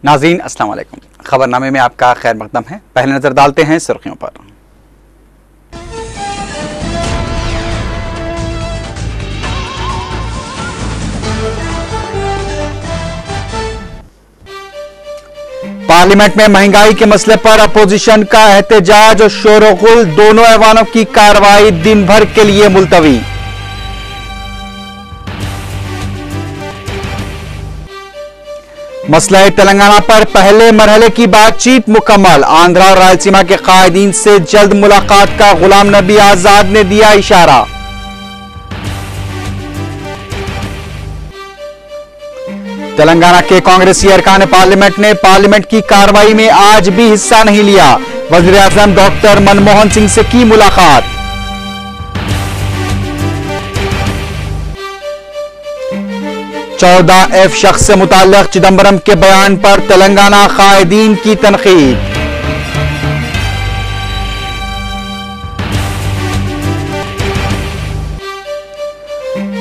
नाज़रीन अस्सलाम वालेकुम। खबरनामे में आपका खैर मकदम है। पहले नजर डालते हैं सुर्खियों पर। पार्लियामेंट में महंगाई के मसले पर अपोजिशन का एहतजाज और शोरगुल, दोनों ऐवानों की कार्रवाई दिन भर के लिए मुलतवी। मसला तेलंगाना पर पहले मरहले की बातचीत मुकम्मल, आंध्रा और रायलसीमा के कायदीन से जल्द मुलाकात का गुलाम नबी आजाद ने दिया इशारा। तेलंगाना के कांग्रेसी अरकान पार्लियामेंट ने पार्लियामेंट की कार्रवाई में आज भी हिस्सा नहीं लिया। वज़ीर आज़म डॉक्टर मनमोहन सिंह से की मुलाकात। F शख्स से मुताल्लिक़ चिदंबरम के बयान पर तेलंगाना कायदीन की तनकीद।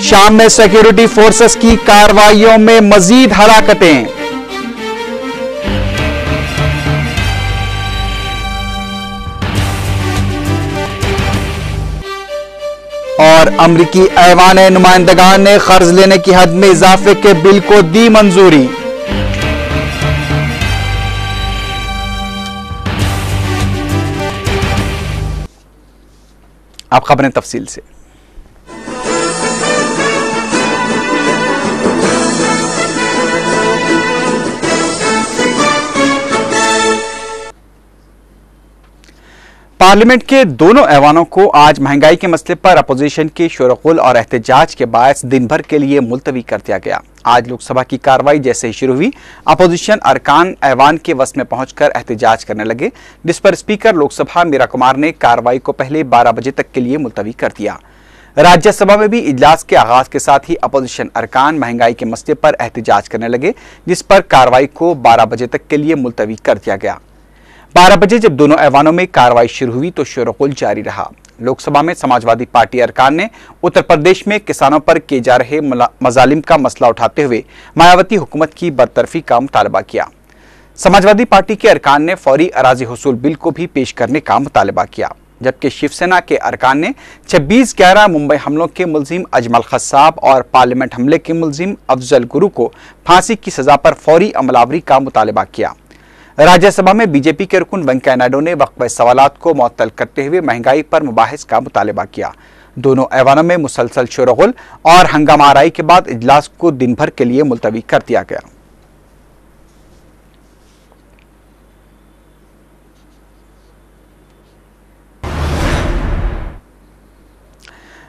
शाम में सिक्योरिटी फोर्सेस की कार्रवाइयों में मजीद हलाकतें। और अमरीकी ऐवान नुमाइंदगान ने कर्ज लेने की हद में इजाफे के बिल को दी मंजूरी। अब खबरें तफसील से। पार्लियामेंट के दोनों ऐवानों को आज महंगाई के मसले पर अपोजिशन के शोरगुल और एहतजाज के बायस दिन भर के लिए मुलतवी कर दिया गया। आज लोकसभा की कार्रवाई जैसे ही शुरू हुई, अपोजिशन अरकान ऐवान के वस में पहुंचकर एहतजाज करने लगे, जिस पर स्पीकर लोकसभा मीरा कुमार ने कार्रवाई को पहले 12 बजे तक के लिए मुलतवी कर दिया। राज्यसभा में भी इजलास के आगाज के साथ ही अपोजिशन अरकान महंगाई के मसले पर एहतजाज करने लगे, जिस पर कार्रवाई को 12 बजे तक के लिए मुलतवी कर दिया गया। 12 बजे जब दोनों ऐवानों में कार्रवाई शुरू हुई तो शोरगुल जारी रहा। लोकसभा में समाजवादी पार्टी अरकान ने उत्तर प्रदेश में किसानों पर किए जा रहे मजालिम का मसला उठाते हुए मायावती हुकूमत की बरतरफी का मुतालबा किया। समाजवादी पार्टी के अरकान ने फौरी अराजी हुसूल बिल को भी पेश करने का मुतालबा किया, जबकि शिवसेना के अरकान ने 26/11 मुंबई हमलों के मुलजिम अजमल खस्साब और पार्लियामेंट हमले के मुलजिम अफजल गुरु को फांसी की सजा पर फौरी अमलावरी का मुतालबा किया। राज्यसभा में बीजेपी के रुकन वेंकैया नायडू ने वक्फ सवालात को मुअत्तल करते हुए महंगाई पर मुबाहिस का मुतालबा किया। दोनों ऐवानों में मुसलसल शोरगुल और हंगामा आराई के बाद इजलास को दिन भर के लिए मुलतवी कर दिया गया।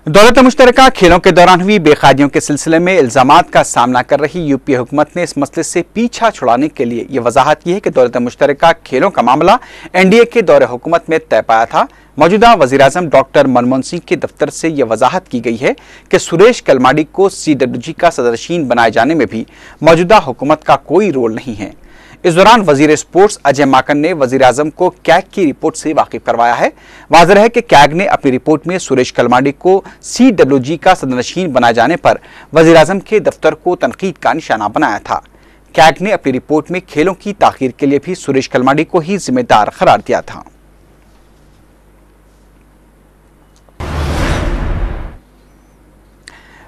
दौलत मुश्तरका खेलों के दौरान हुई बेकायदियों के सिलसिले में इल्जामात का सामना कर रही यूपीए हुकूमत ने इस मसले से पीछा छुड़ाने के लिए यह वजाहत की है कि दौलत मुश्तरका खेलों का मामला एनडीए के दौरे हुकूमत में तय पाया था। मौजूदा वज़ीर आज़म डॉक्टर मनमोहन सिंह के दफ्तर से यह वजाहत की गई है कि सुरेश कलमाडी को CWG का सदरनशीन बनाए जाने में भी मौजूदा हुकूमत का कोई रोल नहीं है। इस दौरान वजीर स्पोर्ट्स अजय माकन ने वजीर आजम को कैग की रिपोर्ट से वाकिफ करवाया है। वाज़ेह है कि कैग ने अपनी रिपोर्ट में सुरेश कलमाडी को CWG का सदरनशीन बनाए जाने पर वजीर आजम के दफ्तर को तनकीद का निशाना बनाया था। कैग ने अपनी रिपोर्ट में खेलों की ताखीर के लिए भी सुरेश कलमाडी को ही जिम्मेदार करार दिया था।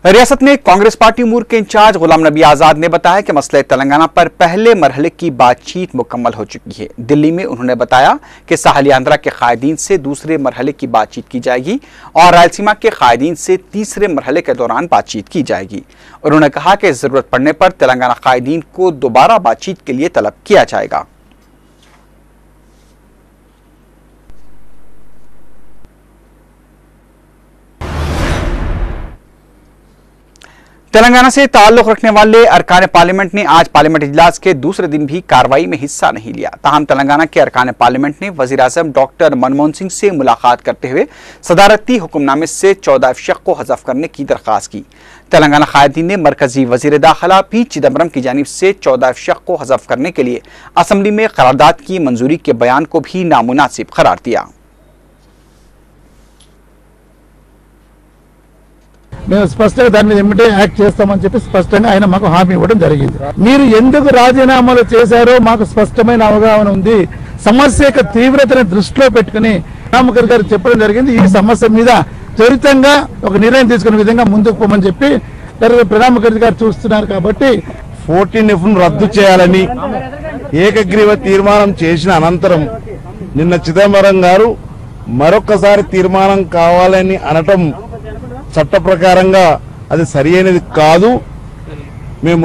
रियासत में कांग्रेस पार्टी उमूर के इंचार्ज गुलाम नबी आजाद ने बताया कि मसले तेलंगाना पर पहले मरहले की बातचीत मुकम्मल हो चुकी है। दिल्ली में उन्होंने बताया कि साहली आंध्रा के कायदीन से दूसरे मरहले की बातचीत की जाएगी और रायलसीमा के कायदीन से तीसरे मरहले के दौरान बातचीत की जाएगी। उन्होंने कहा कि जरूरत पड़ने पर तेलंगाना कायदीन को दोबारा बातचीत के लिए तलब किया जाएगा। तेलंगाना से ताल्लुक रखने वाले अरकान पार्लियामेंट ने आज पार्लियामेंट इजलास के दूसरे दिन भी कार्रवाई में हिस्सा नहीं लिया। ताहम तेलंगाना के अरकान पार्लियामेंट ने वजीर आजम डॉक्टर मनमोहन सिंह से मुलाकात करते हुए सदारती हुक्मनामे से 14 अफशक को हज़फ करने की दरख्वास्त की। तेलंगाना कायदीन ने मरकजी वजीर दाखिला पी चिदंबरम की जानिब से 14 अफशक को हज़फ करने के लिए असम्बली में करारदाद की मंजूरी के बयान को भी नामुनासिब करार दिया। మేము స్పష్టంగా దాని మీద ఇమ్మీడియట్ యాక్ట్ చేస్తామని చెప్పి స్పష్టంగా ఆయన మాకు హామీ ఇవ్వడం జరిగింది. మీరు ఎందుకు రాజీనామాలు చేశారో మాకు స్పష్టమైన అవగాహన ఉంది. సమస్య యొక్క తీవ్రతను దృష్టిలో పెట్టుకుని రామకర్ గారు చెప్పడం జరిగింది. ఈ సమస్య మీద త్వరితంగా ఒక నిర్ణయం తీసుకునే విధంగా ముందుకు పోమని చెప్పి ప్రణబ్ ముఖర్జీ గారు చూస్తున్నారు. కాబట్టి 14F రద్దు చేయాలని ఏకగ్రీవ తీర్మానం చేసిన అనంతరం నిన్న చిదంబరం గారు మరొకసారి తీర్మానం కావాలని అనటం చట్ట ప్రకారంగా అది సరైనది కాదు. మేము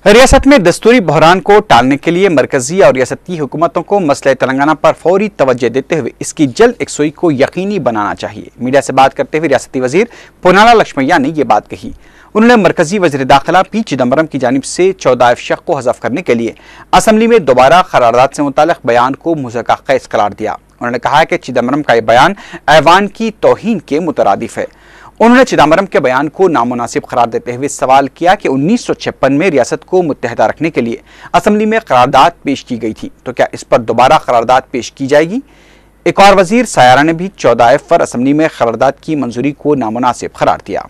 रियासत में दस्तूरी बहरान को टालने के लिए मरकजी और रियासती हुकूमतों को मसले तेलंगाना पर फौरी तवज्जो देते हुए इसकी जल्द यकसुई को यकीनी बनाना चाहिए। मीडिया से बात करते हुए रियासती वजीर पोनाला लक्ष्मैया ने ये बात कही। उन्होंने मरकजी वज़ीर दाखिला पी चिदम्बरम की जानिब से 14 शक को हज़फ करने के लिए असम्बली में दोबारा करारदाद से मुताल्लिक़ बयान को मुज़क्का ख़ैज़ करार दिया। उन्होंने कहा कि चिदम्बरम का यह बयान ऐवान की तौहीन के मुतरादिफ है। उन्होंने चिदम्बरम के बयान को नामुनासिब करार देते हुए सवाल किया कि 1956 में रियासत को मुत्तहदा रखने के लिए असम्बली में करारदाद पेश की गई थी, तो क्या इस पर दोबारा करारदाद पेश की जाएगी? एक और वजीर सायारा ने भी 14F पर असम्बली में करारदाद की मंजूरी को नामुनासिब करार दिया।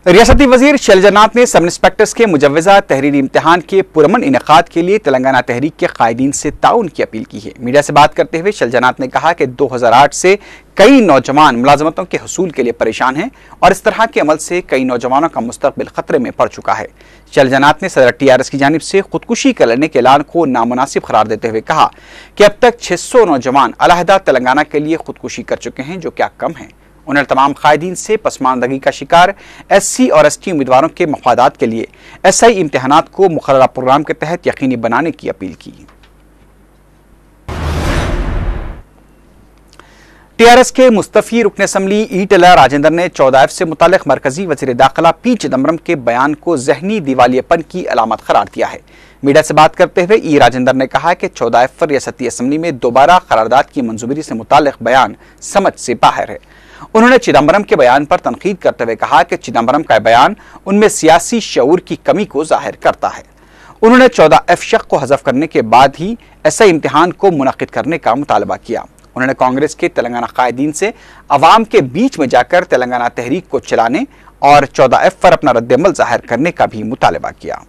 रियासती वजीर शैलजानाथ ने सब इंस्पेक्टर्स के मुजव्वजा तहरीरी इम्तिहान के पुरअमन इनेकाद के लिए तेलंगाना तहरीक के कायदीन से ताउन की अपील की है। मीडिया से बात करते हुए शैलजानाथ ने कहा कि 2008 से कई नौजवान मुलाजमतों के हसूल के लिए परेशान हैं और इस तरह के अमल से कई नौजवानों का मुस्तकबिल खतरे में पड़ चुका है। शैलजानाथ ने सदर TRS की जानिब से खुदकुशी कर लेने के ऐलान को नामुनासिब करार देते हुए कहा कि अब तक 600 नौजवान अलहदा तेलंगाना के लिए खुदकुशी कर चुके हैं, जो क्या कम है। उन्होंने तमाम कायदीन से पसमानदगी का शिकार SC और ST उम्मीदवारों के मफादात के लिए SI इम्तिहानात को मुकर्ररा प्रोग्राम के तहत यकीनी बनाने की अपील की। TRS के मुस्तफी रुकन असम्बली ईटला राजेंद्र ने 14F से मुतालिक मरकजी वज़ीर दाखिला पी चिदम्बरम के बयान को जहनी दिवालियेपन की अलामत करार दिया है। मीडिया से बात करते हुए ई राजेंद्र ने कहा कि 14F पर रियासती असम्बली में दोबारा करारदाद की मंजूरी से मुतालिक बयान समझ से बाहर है। उन्होंने चिदम्बरम के बयान पर तनकीद करते हुए कहा कि चिदम्बरम का बयान उनमें सियासी शऊर की कमी को जाहिर करता है। उन्होंने 14F शक को हज़फ करने के बाद ही SI इम्तिहान को मुनक़िद करने का मुतालबा किया। उन्होंने कांग्रेस के तेलंगाना कायदीन से अवाम के बीच में जाकर तेलंगाना तहरीक को चलाने और 14F पर अपना रद्दअमल जाहिर करने का भी मुतालबा किया।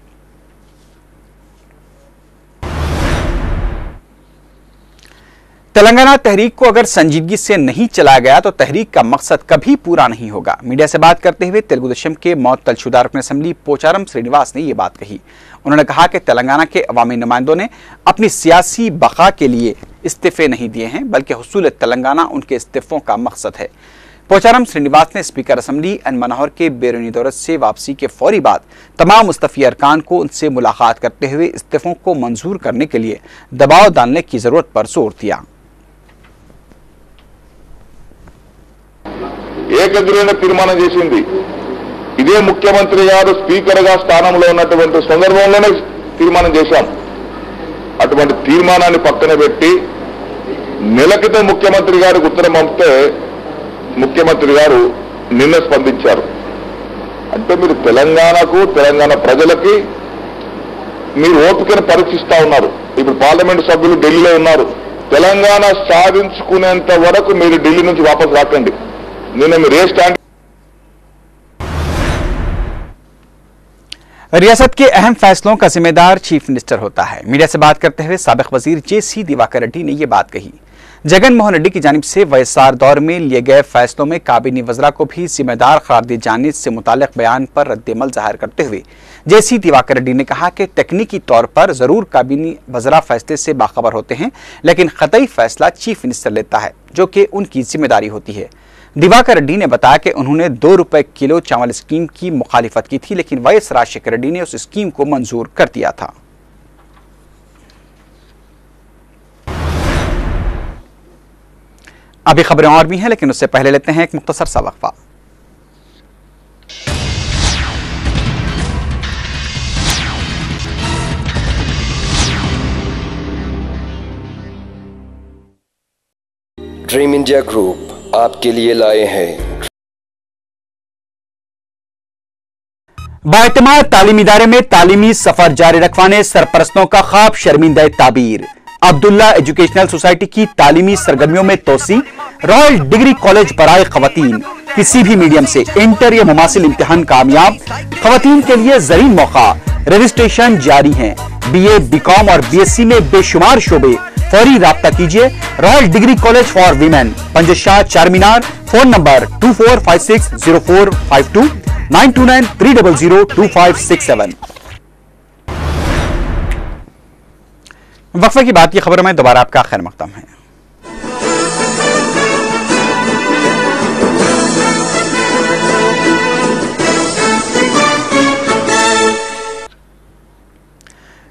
तेलंगाना तहरीक को अगर संजीदगी से नहीं चलाया गया तो तहरीक का मकसद कभी पूरा नहीं होगा। मीडिया से बात करते हुए तेलुगु देशम के मौतलशुदा रुकन असम्बली पोचारम श्रीनिवास ने यह बात कही। उन्होंने कहा कि तेलंगाना के अवामी नुमाइंदों ने अपनी सियासी बका के लिए इस्तीफे नहीं दिए हैं, बल्कि हुसूल तेलंगाना उनके इस्तीफों का मकसद है। पोचारम श्रीनिवास ने स्पीकर असम्बली एन मनोहर के बैरूनी दौरत से वापसी के फौरी बाद तमाम मुस्तफी अरकान को उनसे मुलाकात करते हुए इस्तीफों को मंजूर करने के लिए दबाव डालने की जरूरत पर जोर दिया। ఏకగ్రీవ తీర్మానం చేసింది ఇదే ముఖ్యమంత్రి గారు స్పీకర్ గా స్థానంలో ఉన్నటువంటి సందర్భంలోనే తీర్మానం చేశాం. అటువంటి తీర్మానాన్ని పక్కన పెట్టి నెల క్రితం ముఖ్యమంత్రి గారికి ఉత్తరం పంపితే ముఖ్యమంత్రి గారు నిన్న స్పందించారు. అంటే మీరు తెలంగాణకు తెలంగాణ ప్రజలకి మీరు ఓపికను పరీక్షిస్తా ఉన్నారు. ఇప్పుడు పార్లమెంట్ సభ్యులు ఢిల్లీలో ఉన్నారు. తెలంగాణ సాధించుకునేంత వరకు మీరు ఢిల్లీ నుంచి వాపసు రాకండి. रियासत के अहम फैसलों का जिम्मेदार चीफ मिनिस्टर होता है। मीडिया से बात करते हुए साबिक वजीर JC दिवाकर रेड्डी ने यह बात कही। जगन मोहन रेड्डी की जानिब से वयसार दौर में लिए गए फैसलों में काबीनी वज़रा को भी जिम्मेदार करार दिए जाने से मुताल्लिक बयान पर रद्दअमल जाहिर करते हुए JC दिवाकर रेड्डी ने कहा कि तकनीकी तौर पर जरूर काबीनी वज़रा फैसले से बाखबर होते हैं, लेकिन क़तई फैसला चीफ मिनिस्टर लेता है, जो कि उनकी जिम्मेदारी होती है। दिवाकर रेड्डी ने बताया कि उन्होंने 2 रुपए किलो चावल स्कीम की मुखालिफत की थी, लेकिन YS राजशेखर रेड्डी ने उस स्कीम को मंजूर कर दिया था। अभी खबरें और भी हैं, लेकिन उससे पहले लेते हैं एक मुख्तसर सा वक्फा। ड्रीम इंडिया ग्रुप आपके लिए लाए हैं बाएतमाद तालीमी इदारे में तालीमी सफर जारी रखवाने सरपरस्तों का ख्वाब शर्मिंदा ताबीर। अब्दुल्ला एजुकेशनल सोसाइटी की तालीमी सरगर्मियों में तोसी। रॉयल डिग्री कॉलेज बराए खवातीन किसी भी मीडियम से इंटर या मुमासिल इम्तिहान कामयाब। खवातीन के लिए जरीन मौका, रजिस्ट्रेशन जारी है। बीए, बीकॉम और बीएससी में बेशुमार शोबे। फौरी राब्ता कीजिए। Royal degree college for women, Panjeshah, Charminar. Phone number 24560452 9293002567। वक्फे की बात की खबरों में दोबारा आपका खैर मकदम है।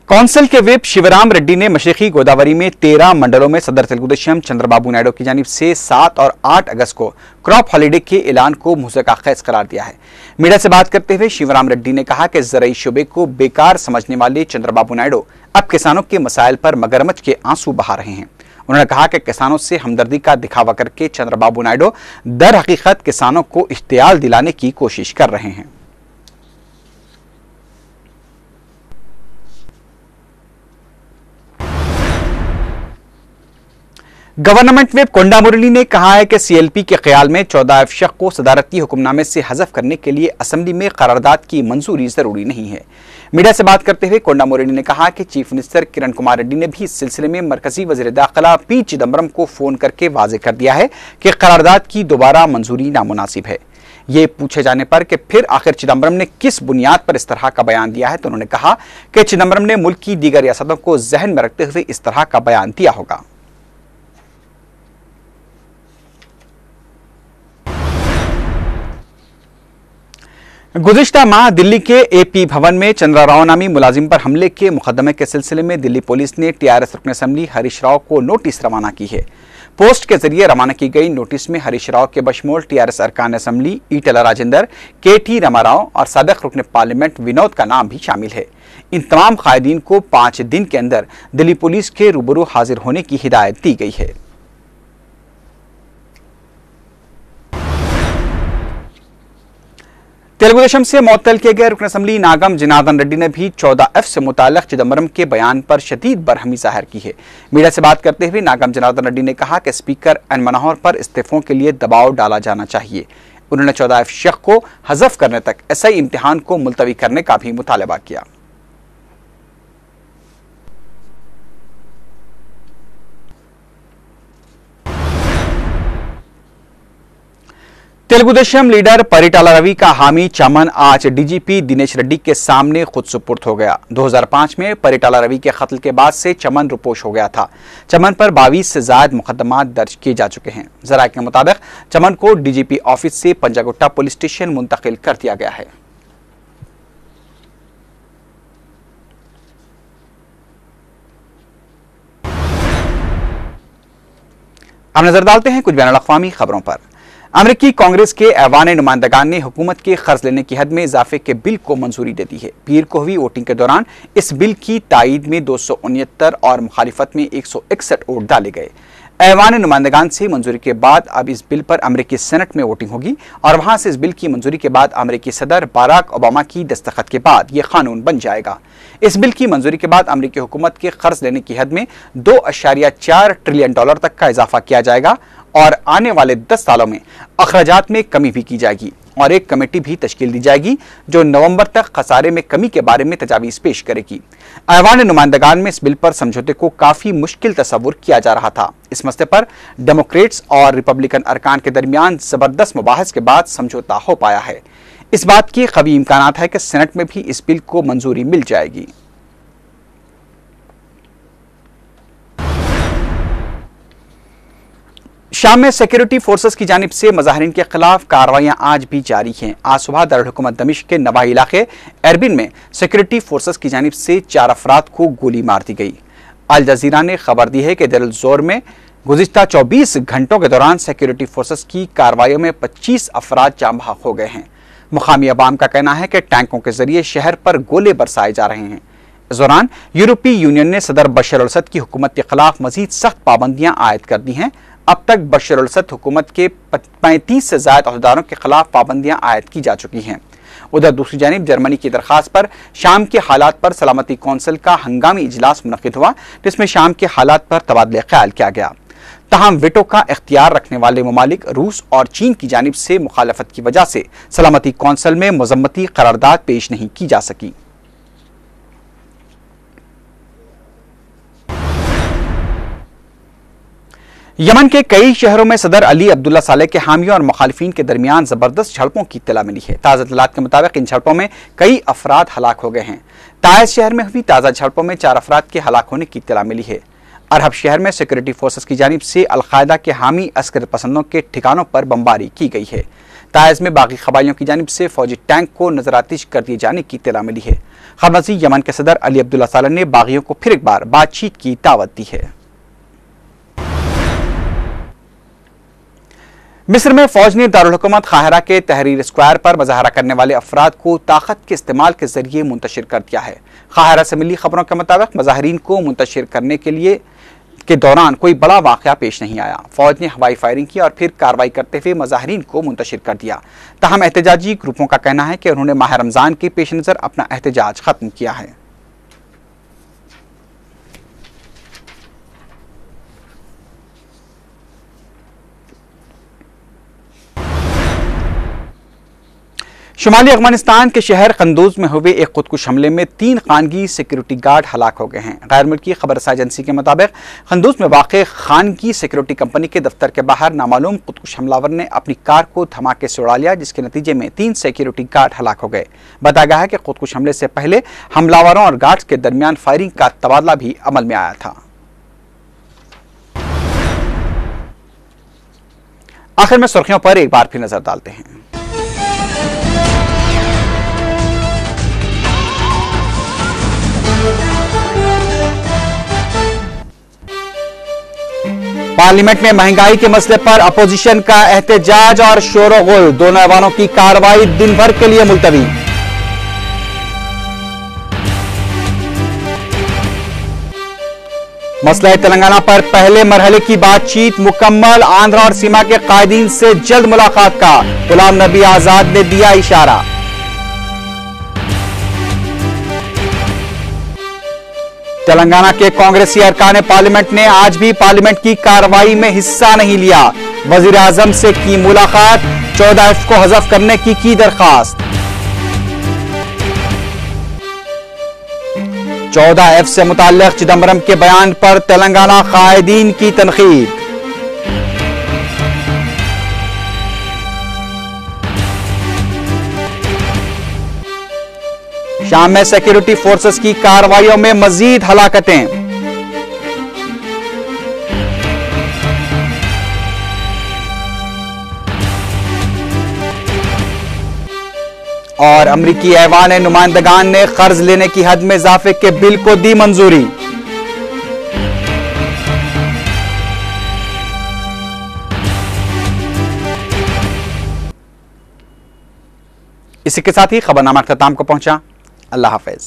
कौंसिल के व्हिप शिवराम रेड्डी ने मशरकी गोदावरी में 13 मंडलों में सदर तेलुगुदेशम चंद्रबाबू नायडू की जानिब से 7 और 8 अगस्त को क्रॉप हॉलिडे के ऐलान को मुज़क्का खेज करार दिया है। मीडिया से बात करते हुए शिवराम रेड्डी ने कहा कि ज़राई शोबे को बेकार समझने वाले चंद्रबाबू नायडू अब किसानों के मसाइल पर मगरमच्छ के आंसू बहा रहे हैं। उन्होंने कहा कि किसानों से हमदर्दी का दिखावा करके चंद्रबाबू नायडू दर हकीकत किसानों को इश्तियाल दिलाने की कोशिश कर रहे हैं। गवर्नमेंट व्हिप कोंडा मुरली ने कहा है कि सीएलपी के ख्याल में 14 अफशक को सदारती हुक्मनामे से हज़फ करने के लिए असम्बली में करारदाद की मंजूरी जरूरी नहीं है। मीडिया से बात करते हुए कोंडा मुरली ने कहा कि चीफ मिनिस्टर किरण कुमार रेड्डी ने भी इस सिलसिले में मरकजी वज़ीर दाखिला पी चिदम्बरम को फोन करके वाज़ेह कर दिया है कि करारदाद की दोबारा मंजूरी नामुनासिब है। ये पूछे जाने पर कि फिर आखिर चिदम्बरम ने किस बुनियाद पर इस तरह का बयान दिया है, तो उन्होंने कहा कि चिदम्बरम ने मुल्क की दीगर रियासतों को जहन में रखते हुए इस तरह का बयान दिया होगा। गुज़िश्ता माह दिल्ली के एपी भवन में चंद्रा राव नामी मुलाजिम पर हमले के मुकदमे के सिलसिले में दिल्ली पुलिस ने टीआरएस रुकन असेंबली हरीश राव को नोटिस रवाना की है। पोस्ट के जरिए रवाना की गई नोटिस में हरीश राव के बशमूल टीआरएस अरकान असेंबली ईटला राजेंद्र, केटी रमाराव और साबिक रुकन पार्लियामेंट विनोद का नाम भी शामिल है। इन तमाम कायदीन को 5 दिन के अंदर दिल्ली पुलिस के रूबरू हाजिर होने की हिदायत दी गई है। तेलुगुदेशम से मुअत्तल किए गए रुकन असेंबली नागम जनार्दन रेड्डी ने भी 14F से मुताल्लिक चिदम्बरम के बयान पर शदीद बरहमी जाहिर की है। मीडिया से बात करते हुए नागम जनार्दन रेड्डी ने कहा कि स्पीकर एन मनोहर पर इस्तीफों के लिए दबाव डाला जाना चाहिए। उन्होंने 14F शक को हज़फ करने तक एसआई इम्तिहान को मुलतवी करने का भी मुतालबा किया। तेलुगुदेशम लीडर परिटाला रवि का हामी चमन आज डीजीपी दिनेश रेड्डी के सामने खुद सुपुर्द हो गया। 2005 में परिटाला रवि के कत्ल के बाद से चमन रुपोश हो गया था। चमन पर 22 से ज्यादा मुकदमा दर्ज किए जा चुके हैं। जराये के मुताबिक चमन को डीजीपी ऑफिस से पंजागुट्टा पुलिस स्टेशन मुंतकिल कर दिया गया है। अब नजर डालते हैं कुछ बैनुल अक़वामी खबरों पर। अमेरिकी कांग्रेस के ऐवान नुमाइंदगान ने हुकूमत के कर्ज लेने की हद में इजाफे के बिल को मंजूरी दे दी है। पीर को हुई वोटिंग के दौरान इस बिल की तायीद में 269 और मुखालिफत में 161 वोट डाले गए। ऐवान नुमाइंदगान से मंजूरी के बाद अब इस बिल पर अमेरिकी सेनेट में वोटिंग होगी और वहां से इस बिल की मंजूरी के बाद अमेरिकी सदर बराक ओबामा की दस्तखत के बाद यह कानून बन जाएगा। इस बिल की मंजूरी के बाद अमेरिकी हुकूमत के कर्ज लेने की हद में $2.4 ट्रिलियन तक का इजाफा किया जाएगा और आने वाले 10 सालों में अखराजात में कमी भी की जाएगी और एक कमेटी भी तश्कील दी जाएगी जो नवंबर तक खसारे में कमी के बारे में तजावीज़ पेश करेगी। ऐवान नुमाइंदगान में इस बिल पर समझौते को काफी मुश्किल तस्वुर किया जा रहा था। इस मसले पर डेमोक्रेट्स और रिपब्लिकन अरकान के दरमियान जबरदस्त मुबाहस के बाद समझौता हो पाया है। इस बात की कवी इम्कानात है कि सेनेट में भी इस बिल को मंजूरी मिल जाएगी। शाम में सिक्योरिटी फोर्सेस की जानिब से मुजाहिरीन के खिलाफ कार्रवाइयां आज भी जारी हैं। आज सुबह दारुल हुकूमत दमिश्क के नवाही इलाके एरबिन में सिक्योरिटी फोर्सेस की जानिब से 4 अफराद को गोली मार दी गई। अल जजीरा ने खबर दी है कि देर जोर में गुज़िश्ता 24 घंटों के दौरान सिक्योरिटी फोर्सेस की कार्रवाइयों में 25 अफराद जाँ बहक हो गए हैं। मुकामी अवाम का कहना है कि टैंकों के जरिए शहर पर गोले बरसाए जा रहे हैं। इस दौरान यूरोपीय यूनियन ने सदर बशर अल असद की हुकूमत के खिलाफ मजीद सख्त पाबंदियां आयद कर दी हैं। अब तक बशर अल असद हुकूमत के 35 से ज्यादा अहदेदारों के खिलाफ पाबंदियां आयद की जा चुकी हैं। उधर दूसरी जानिब जर्मनी की दरखास्त पर शाम के हालात पर सलामती कौंसिल का हंगामी इजलास मुनक्किद हुआ, जिसमें शाम के हालात पर तबादले ख्याल किया गया। तहम वेटो का इख्तियार रखने वाले ममालिक रूस और चीन की जानिब से मुखालफत की वजह से सलामती कौंसिल में मजम्मती करारदाद पेश नहीं की जा सकी। यमन के कई शहरों में सदर अली अब्दुल्ला सालेह के हामियों और मुखालिफिन के दरमियान जबरदस्त झड़पों की इत्तला मिली है। ताज़ा इत्तलात के मुताबिक इन झड़पों में कई अफराद हलाक हो गए हैं। ताइज शहर में हुई ताज़ा झड़पों में 4 अफराद के हलाक होने की इत्तला मिली है। अरहब शहर में सिक्योरिटी फोर्सेस की जानिब से अलकायदा के हामी अस्कर पसंदों के ठिकानों पर बमबारी की गई है। ताइज में बागी कबाइलियों की जानिब से फौजी टैंक को नजरातिश कर दिए जाने की इत्तला मिली है। खबरसी यमन के सदर अली अब्दुल्ला सालेह ने बागियों को फिर एक बार बातचीत की दावत दी है। मिस्र में फौज ने दारुल हुकूमत काहिरा के तहरीर स्क्वायर पर मुजाहरा करने वाले अफराद को ताकत के इस्तेमाल के जरिए मुंतशिर कर दिया है। काहिरा से मिली खबरों के मुताबिक मुजाहिरीन को मुंतशिर करने के दौरान कोई बड़ा वाकया पेश नहीं आया। फौज ने हवाई फायरिंग की और फिर कार्रवाई करते हुए मुजाहिरीन को मुंतशिर कर दिया। तहम एहतजाजी ग्रुपों का कहना है कि उन्होंने माह रमजान के पेश नज़र अपना एहतजाज खत्म किया है। शुमाली अफगानिस्तान के शहर कंदूज में हुए एक खुदकुश हमले में 3 खानगी सिक्योरिटी गार्ड हलाक हो गए हैं। गैर मुल्की खबरसां एजेंसी के मुताबिक कंदूज में वाक़ खानगी सिक्योरिटी कंपनी के दफ्तर के बाहर नामालूम खुदकुश हमलावर ने अपनी कार को धमाके से उड़ा लिया, जिसके नतीजे में 3 सिक्योरिटी गार्ड हलाक हो गए। बताया गया है कि खुदकुश हमले से पहले हमलावरों और गार्ड्स के दरमियान फायरिंग का तबादला भी अमल में आया था। आखिर में सुर्खियों पर एक बार फिर नजर डालते हैं। पार्लियामेंट में महंगाई के मसले पर अपोजिशन का एहतजाज और शोरगुल, दोनों ऐवानों की कार्रवाई दिन भर के लिए मुलतवी। मसला तेलंगाना पर पहले मरहले की बातचीत मुकम्मल, आंध्रा और सीमा के कायदीन से जल्द मुलाकात का गुलाम नबी आजाद ने दिया इशारा। तेलंगाना के कांग्रेसी अरकान पार्लियामेंट ने आज भी पार्लियामेंट की कार्रवाई में हिस्सा नहीं लिया। वजीर आजम से की मुलाकात, 14F को हज़फ करने की दरखास्त। 14F से मुताल्लिक चिदम्बरम के बयान पर तेलंगाना कायदीन की तनकीद। शाम में सिक्योरिटी फोर्सेस की कार्रवाइयों में मजीद हलाकतें। और अमरीकी ऐवान नुमाइंदगान ने कर्ज लेने की हद में इजाफे के बिल को दी मंजूरी। इसी के साथ ही खबरनामा अख्ताम को पहुंचा। अल्लाह हाफिज।